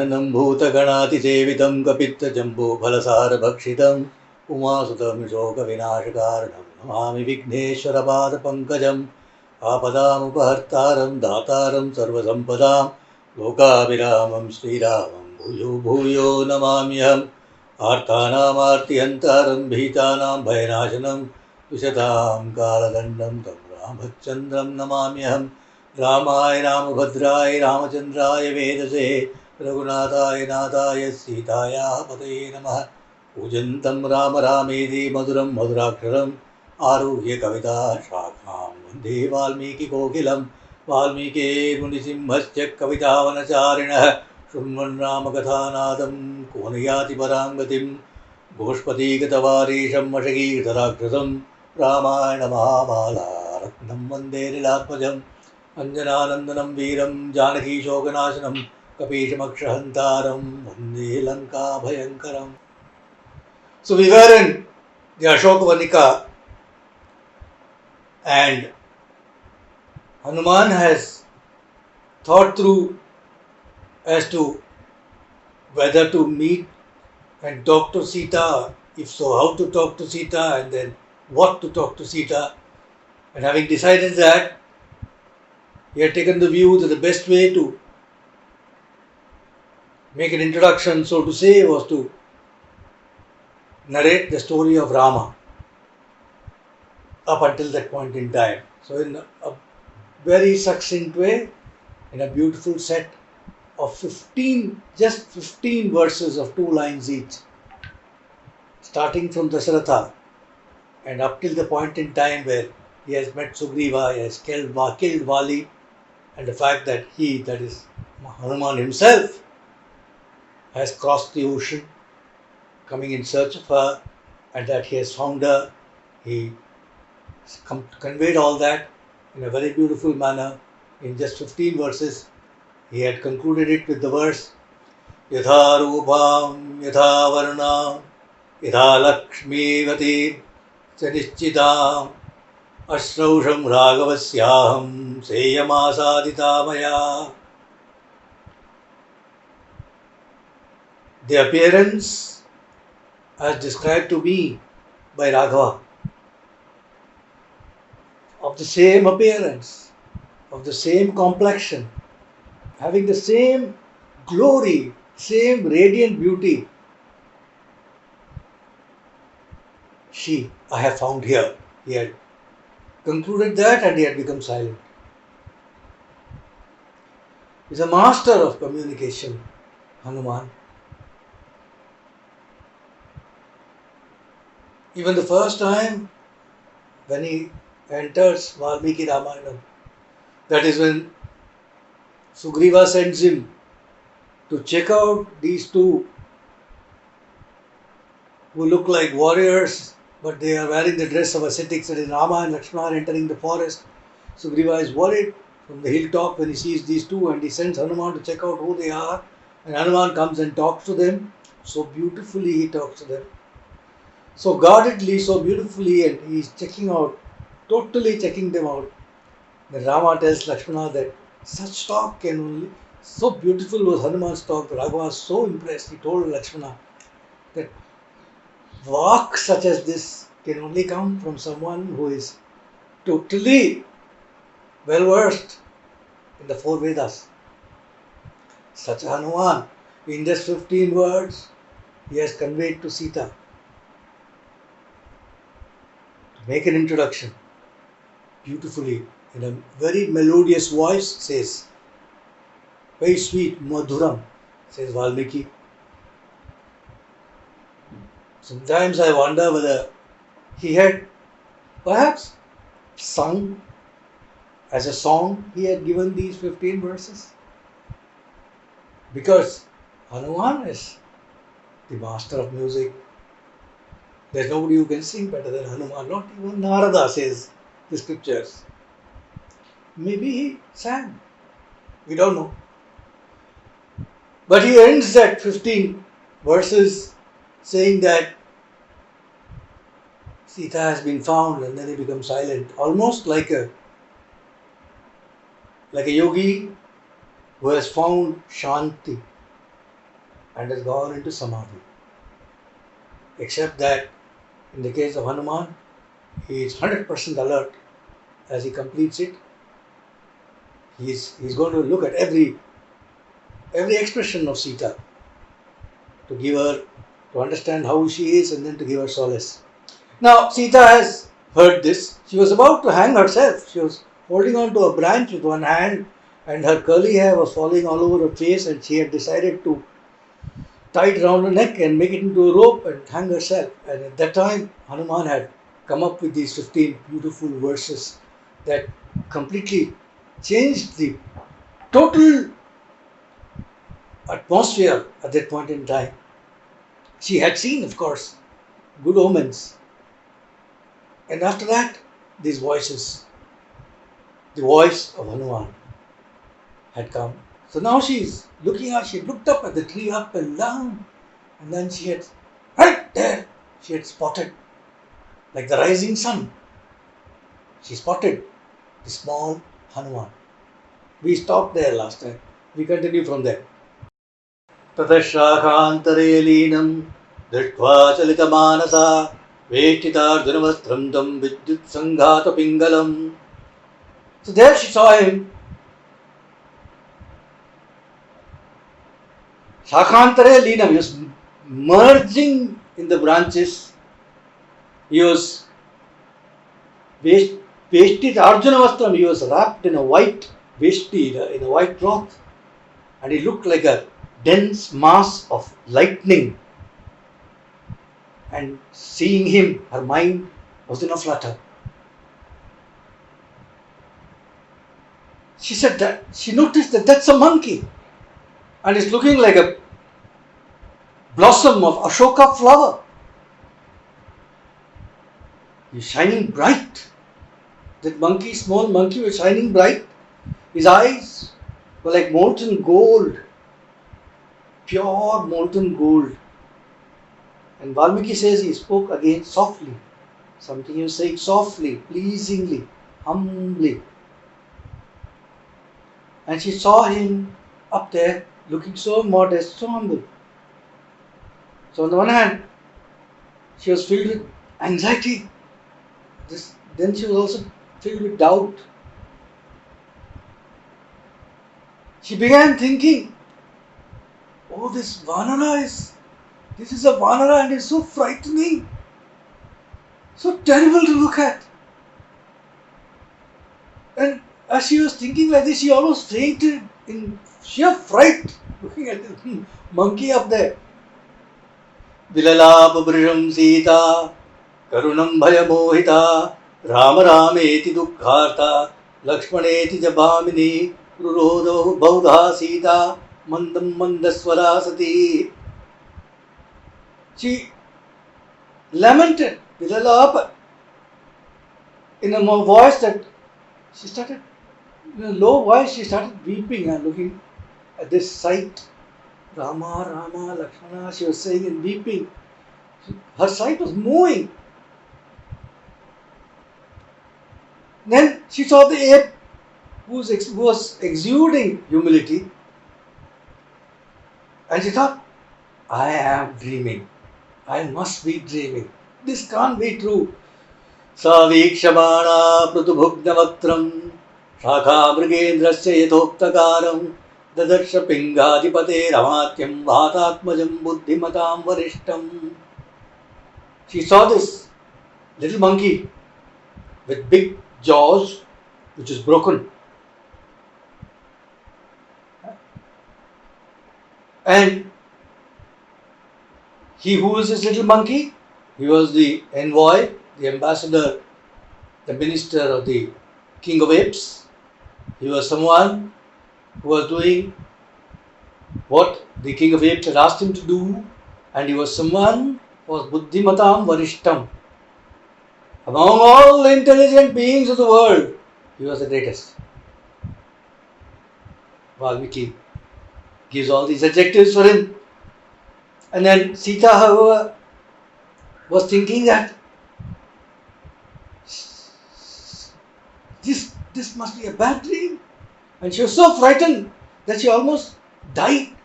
काननं भूतगणातिसेवितं कपित्थजम्बूफलसारभक्षितम् उमासुतं शोकविनाशकारणं नमामि विघ्नेश्वरपादपङ्कजम् आपदामुपहर्तारं दातारं सर्वसम्पदां लोकाभिरामं श्रीरामं भूयो भूयो नमाम्यहम् आर्तानामार्तिहन्तारं भीतानां भयनाशनं विशतां कालदण्डं तं रामचन्द्रं नमाम्यहम् रामाय रामभद्राय रामचन्द्राय वेदसे रघुनाथाय नाथाय सीतायाः पतये नमः पूजन्तं राम रामेति मधुरं मधुराक्षरम् आरुह्य कविता शाखां वन्दे वाल्मीकिकोकिलं वाल्मीकिर्मुनिसिंहस्य कवितावनचारिणः शृण्वन् रामकथानादं को न याति परां गतिं गोष्पदीगतवारीशं मशकीकृतराक्षसं रामायणमहामाला रत्नं वन्दे लीलात्मजम् अंजनानंदनं वीरं जानकीशोकनाशनं कपीशमक्षहन्तारं वन्दे लङ्काभयङ्करम्. So we were in the Ashokavanika and Hanuman has thought through as to whether to meet and talk to Sita, if so how to talk to Sita, and then what to talk to Sita. And having decided that, he had taken the view that the best way to make an introduction, so to say, was to narrate the story of Rama up until that point in time. So in a very succinct way, in a beautiful set of 15 verses of 2 lines each, starting from Dasharatha and up till the point in time where he has met Sugriva, he has killed Vali, and the fact that he, that is Hanuman himself, has crossed the ocean coming in search of her, and that he has found her. He conveyed all that in a very beautiful manner in just 15 verses. He had concluded it with the verse Yatha Rupam Yatha Varnam Yatha Lakshmivati Chanichitam Ashrausham Ragavasyaham Seyamasadita Maya. The appearance as described to me by Raghava, of the same appearance, of the same complexion, having the same glory, same radiant beauty, she I have found here. He had concluded that and he had become silent. He is a master of communication, Hanuman. Even the first time when he enters Valmiki Ramayana, that is when Sugriva sends him to check out these two who look like warriors, but they are wearing the dress of ascetics. That is Rama and Lakshmana are entering the forest. Sugriva is worried from the hilltop when he sees these two, and he sends Hanuman to check out who they are. And Hanuman comes and talks to them. So beautifully he talks to them. So guardedly, so beautifully, and he is totally checking them out. Then Rama tells Lakshmana that such talk can only, so beautiful was Hanuman's talk that Raghava was so impressed. He told Lakshmana that Vak such as this can only come from someone who is totally well versed in the 4 Vedas. Such Hanuman, in just 15 words, he has conveyed to Sita. To make an introduction beautifully in a very melodious voice, says, very sweet, madhuram, says Valmiki. Sometimes I wonder whether he had perhaps sung as a song, he had given these 15 verses. Because Hanuman is the master of music. There's nobody who can sing better than Hanuman. Not even Narada, says the scriptures. Maybe he sang. We don't know. But he ends that 15 verses saying that Sita has been found, and then he becomes silent, almost like a yogi who has found Shanti, and has gone into Samadhi. Except that in the case of Hanuman, he is 100% alert as he completes it. He's going to look at every expression of Sita to give her, to understand how she is and then to give her solace. Now, Sita has heard this. She was about to hang herself. She was holding on to a branch with one hand and her curly hair was falling all over her face, and she had decided to tie it around her neck and make it into a rope and hang herself. And at that time, Hanuman had come up with these 15 beautiful verses that completely changed the total atmosphere at that point in time. She had seen, of course, good omens. And after that, these voices, the voice of Hanuman had come. So now she's looking out, she looked up at the tree up and down, and then she had, right there, she had spotted, like the rising sun, she spotted the small Hanuman. We stopped there last time. We continue from there. ततशाखान्तरे लीनं दृष्ट्वा चलितमानसा वेष्टितार्जुनवस्त्रं तं विद्युत्सङ्घातपिङ्गलम्. So there she saw him. Shakhantare Leenam, he was merging in the branches. He was Veshtit Arjuna Vastram, he was wrapped in a white veshti, in a white cloth, and he looked like a dense mass of lightning. And seeing him, her mind was in a flutter. She said that she noticed that that's a monkey, and it's looking like a blossom of Ashoka flower. He's shining bright. That monkey, small monkey, was shining bright. His eyes were like molten gold, pure molten gold. And Valmiki says he spoke again softly. Something he was saying softly, pleasingly, humbly. And she saw him up there looking so modest, so humble. So on the one hand, she was filled with anxiety. Then she was also filled with doubt. She began thinking, oh, this is a Vanara and it's so frightening, so terrible to look at. And as she was thinking like this, she almost fainted in sheer fright, looking at this monkey up there. Vilalapa brisham Sita, karunam bhaya mohita, Rama Rameti dukkharta, Lakshmaneti jabhamini, Rurodo Baudha Sita, Mandam Mandaswara Sati. She lamented, Vilalapa, in a voice that she started, in a low voice, she started weeping and looking at this sight. Rama, Rama, Lakshmana, she was saying and weeping. Her sight was moving. Then she saw the ape who was exuding humility, and she thought, I am dreaming. I must be dreaming. This can't be true. Sa vikshamana pratubhugnavatram shakha mrigendrasya yathoktakaram dadarsha pingadipate ramatyam bhatatmajam buddhimatam varishtam. She saw this little monkey with big jaws, which is broken. And he who was this little monkey, he was the envoy, the ambassador, the minister of the king of apes. He was someone who was doing what the king of apes had asked him to do, and he was someone who was buddhimatam varishtam. Among all the intelligent beings of the world, he was the greatest. Valmiki gives all these adjectives for him. And then Sita, however, was thinking that this must be a bad dream. And she was so frightened that she almost died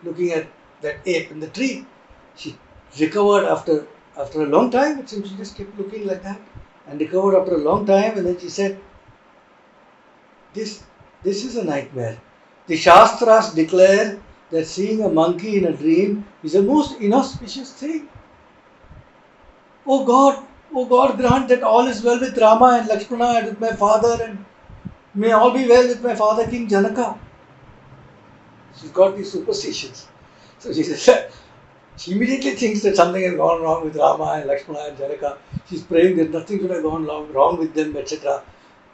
looking at that ape in the tree. She recovered after a long time. It seems she just kept looking like that and recovered after a long time, and then she said, This is a nightmare. The Shastras declare that seeing a monkey in a dream is a most inauspicious thing. Oh God, grant that all is well with Rama and Lakshmana and with my father, and may all be well with my father King Janaka. She's got these superstitions. So she says, she immediately thinks that something has gone wrong with Rama and Lakshmana and Janaka. She's praying that nothing should have gone wrong with them, etc.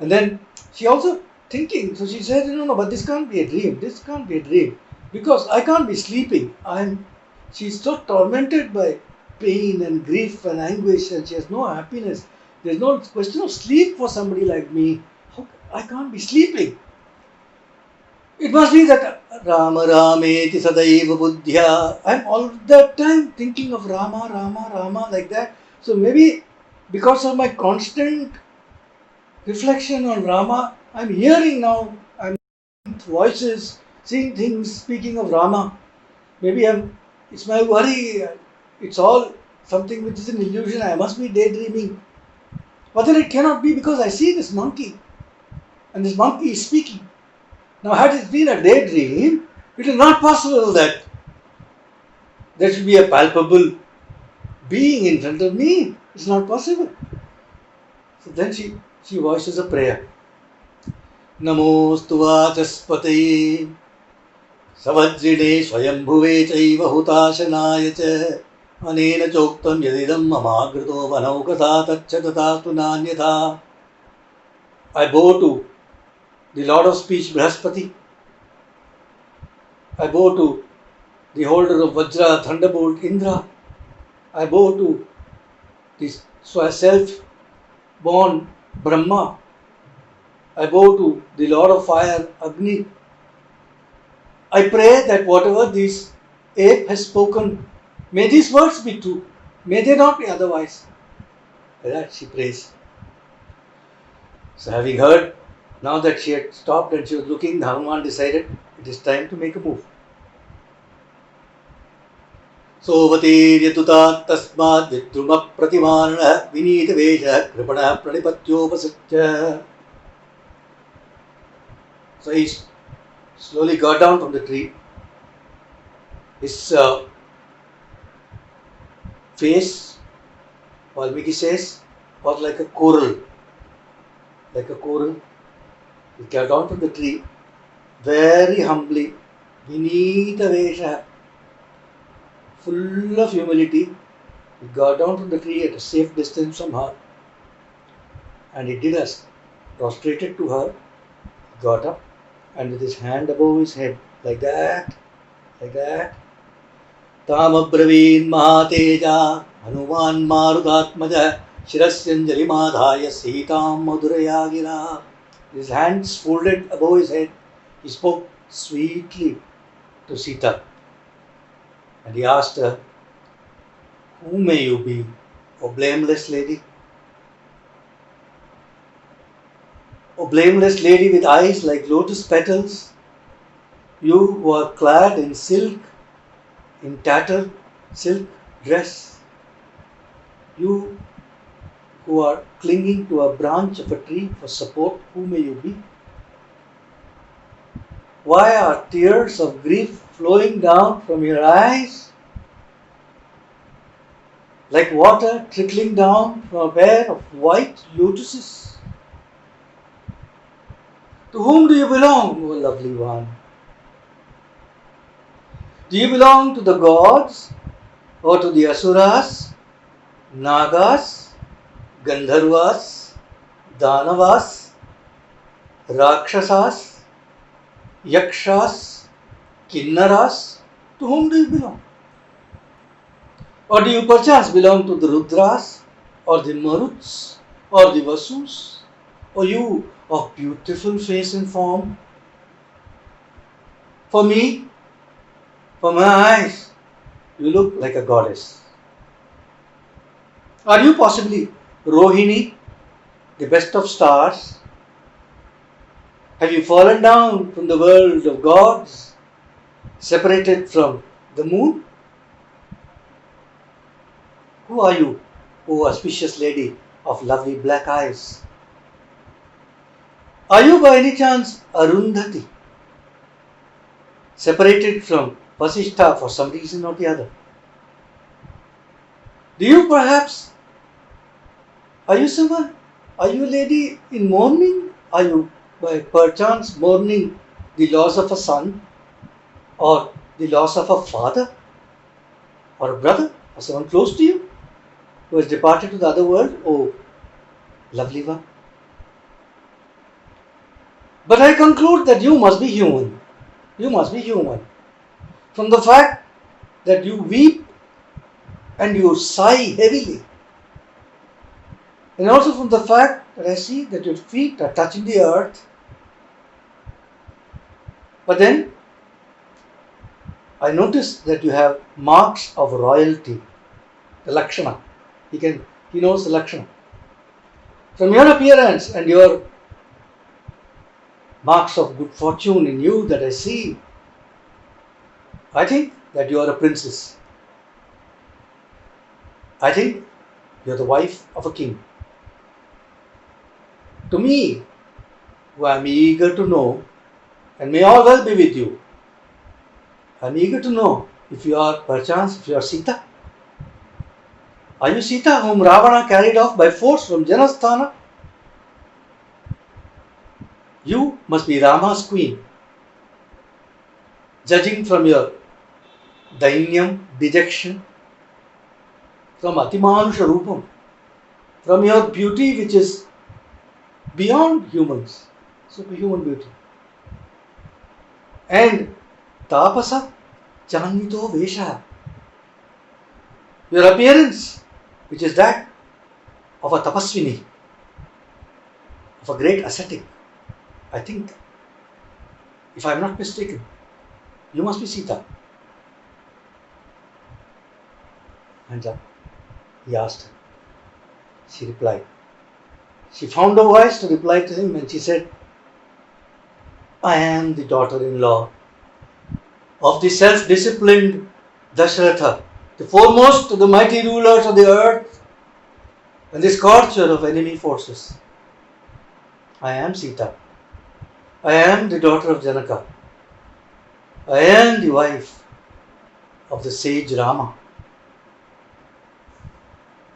And then she also thinking, so she said, no, but this can't be a dream. This can't be a dream. Because I can't be sleeping. She's so tormented by pain and grief and anguish, and she has no happiness. There's no question of sleep for somebody like me. I can't be sleeping. It must be that Rama Rameti Sadaiva Buddhya. I'm all that time thinking of Rama, Rama, Rama like that. So maybe because of my constant reflection on Rama, I'm hearing now, I'm hearing voices, seeing things, speaking of Rama. Maybe it's my worry. It's all something which is an illusion. I must be daydreaming. But then it cannot be, because I see this monkey, and this monkey is speaking. Now, had it been a daydream, it is not possible that there should be a palpable being in front of me. It's not possible. So then she voices a prayer. Namostu vachaspataye savajrine swayambhuve chaiva hutashanaya cha anena choktam yadidam mamagrito vanaukatha tachatatastu nanyatha. I bow to the Lord of Speech Brihaspati. I bow to the holder of Vajra, Thunderbolt, Indra. I bow to the self-born Brahma. I bow to the Lord of Fire, Agni. I pray that whatever this ape has spoken, may these words be true. May they not be otherwise. That she prays. So having heard, now that she had stopped and she was looking, Hanuman decided it is time to make a move. Sovatiryadutat tasmad vitruma pratimanah vinita vesha kripana pranipatyopasatya. So he slowly got down from the tree. His face, Valmiki says, was like a coral. Like a coral. He got down from the tree very humbly, vinita vesha, full of humility. He got down from the tree at a safe distance from her, and he did as prostrated to her, got up, and with his hand above his head, like that, Tamabraveen Mahateja Hanuman Marudatmaja Shirasyanjali Madhaya Sitam Madhuraya Gira. His hands folded above his head, he spoke sweetly to Sita, and he asked her, "Who may you be, O blameless lady? O blameless lady with eyes like lotus petals, you who are clad in silk, in tattered silk dress, you who are clinging to a branch of a tree for support, who may you be? Why are tears of grief flowing down from your eyes like water trickling down from a pair of white lotuses? To whom do you belong, O lovely one? Do you belong to the gods or to the asuras, nagas, Gandharvas, Danavas, Rakshasas, Yakshas, Kinnaras? To whom do you belong? Or do you perchance belong to the Rudras, or the Maruts, or the Vasus? Or you of beautiful face and form? For me, for my eyes, you look like a goddess. Are you possibly Rohini, the best of stars? Have you fallen down from the world of gods, separated from The moon? Who are you, O auspicious lady of lovely black eyes? Are you by any chance Arundhati, separated from Vasishtha for some reason or the other? Do you perhaps, are you someone? Are you a lady in mourning? Are you by perchance mourning the loss of a son, or the loss of a father, or a brother, or someone close to you who has departed to the other world? Oh, lovely one. But I conclude that you must be human. You must be human. From the fact that you weep and you sigh heavily, and also from the fact that I see that your feet are touching the earth. But then I notice that you have marks of royalty, the Lakshana. He knows the Lakshana. From your appearance and your marks of good fortune in you that I see, I think that you are a princess. I think you are the wife of a king. To me, who I am eager to know, and may all well be with you, I am eager to know if you are Sita. Are you Sita whom Ravana carried off by force from Janasthana? You must be Rama's queen. Judging from your dainyam, dejection, from Atimanusha Rupam, from your beauty which is beyond humans, superhuman beauty. And Tapasa Chanito Vesha, your appearance, which is that of a tapasvini, of a great ascetic. I think, if I am not mistaken, you must be Sita. And he asked her. She replied. She found a voice to reply to him, and she said, I am the daughter-in-law of the self-disciplined Dashratha, the foremost of the mighty rulers of the earth and the scorcher of enemy forces. I am Sita. I am the daughter of Janaka. I am the wife of the sage Rama.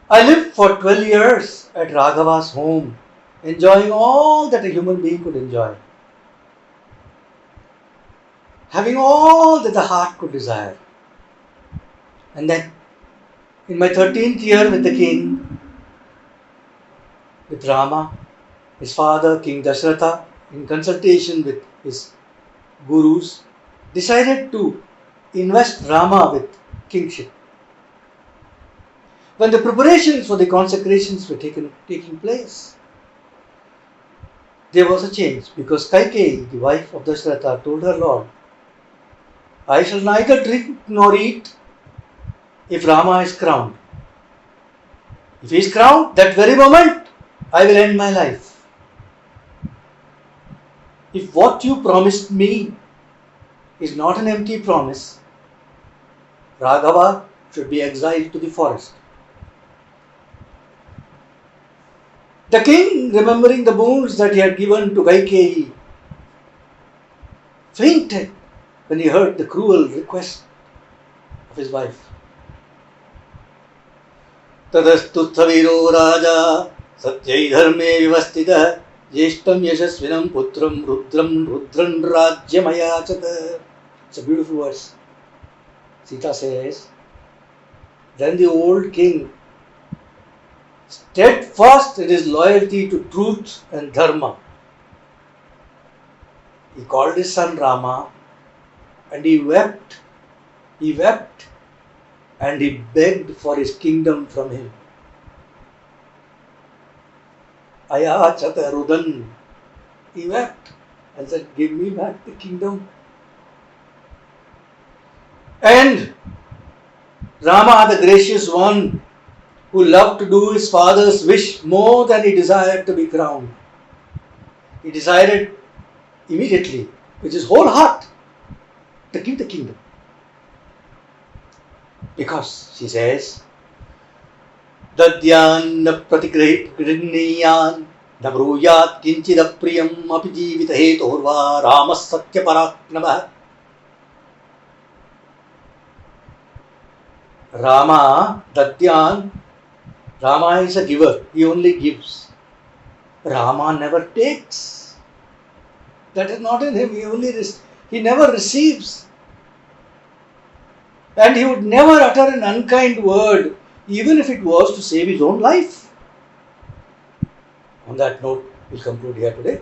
I lived for 12 years at Raghava's home, enjoying all that a human being could enjoy, having all that the heart could desire. And then, in my 13th year with the king, with Rama, his father, King Dashratha, in consultation with his gurus, decided to invest Rama with kingship. When the preparations for the consecrations were taking place, there was a change, because Kaikeyi, the wife of Dashratha, told her lord, I shall neither drink nor eat if Rama is crowned. If he is crowned, that very moment I will end my life. If what you promised me is not an empty promise, Raghava should be exiled to the forest. The king, remembering the boons that he had given to Kaikeyi, fainted when he heard the cruel request of his wife. Tadastu thaviro raja satyai dharme vivastita jeshtam yashasvinam putram rudran rajyamayachata. It's a beautiful verse. Sita says, then the old king, steadfast in his loyalty to truth and dharma, he called his son Rama and he wept and he begged for his kingdom from him. Ayachata Rudan, he wept and said, give me back the kingdom. And Rama, the gracious one, who loved to do his father's wish more than he desired to be crowned, he decided immediately, with his whole heart, to give the kingdom. Because she says, Dadyan na pratigrihnīyan na brūyāt kinchidapriyam api jīvita hetorva Ramas satya paraknamah. Rama, Dadyan, Rama is a giver. He only gives. Rama never takes. That is not in him. He never receives. And he would never utter an unkind word, even if it was to save his own life. On that note, we'll conclude here today.